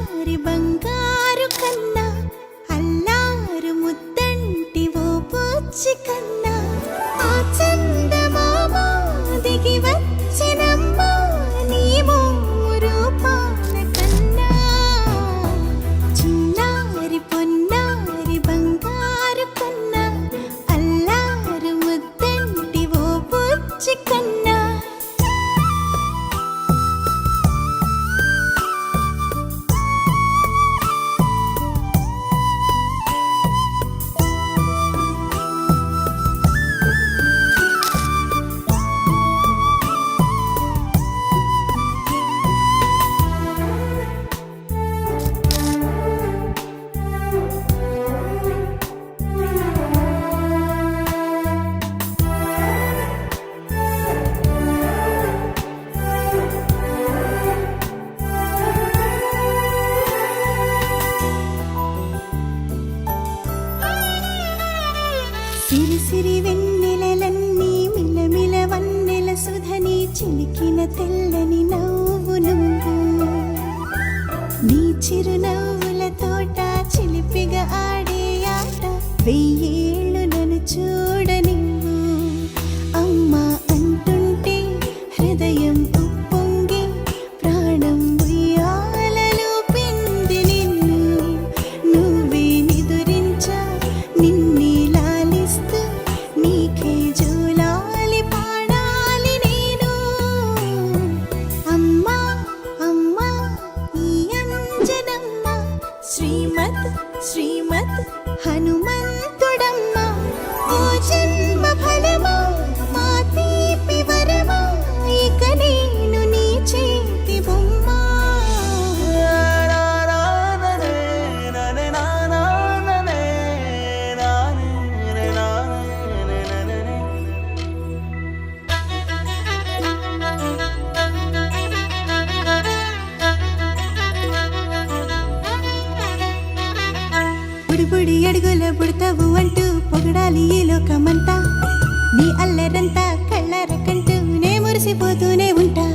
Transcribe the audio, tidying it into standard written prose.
చిన్నారి బంగారు కన్నా అల్లారు ముద్దంటి ఓ పూచి కన్నా ఆ చందమామ దిగి వచ్చినమ్మా నీ రూపాల కన్నా చిన్నారి పొన్నారి బంగారు కన్నా అల్లారు ముద్దంటి ఓ పూచి కన్నా సిరి సిరి వెన్నెలలన్నీ మిలమిల వన్నెల సుధని చిలికిన తెల్లని నవ్వు నువ్వు నీ చిరునవ్వుల తోట చిలిపిగా ఆడే ఆట వెయ్యేళ్ళు నన్ను చూడనివ్వు అమ్మా అంటుంటే హృదయం ఉప్పొంగి ప్రాణం ఉయ్యాలలో పిండి నిన్ను నువ్వే నిదురించా నిన్నే నీకే జూలాలి పాడాలి నేను అమ్మా అమ్మా ఈ అంజనమ్మ శ్రీమత్ శ్రీమత్ హనుమంతుడమ్మ ఓ జన్మ ఫలమా మా తీపి వరమా ఇక నేను నీ చేతి బొమ్మ బుడి అడుగుల పుడతావు అంటూ పొగడాలి ఈ లోకమంతా నీ అల్లరంతా కళ్ళారకంటూ నే మురిసిపోతూనే ఉంటా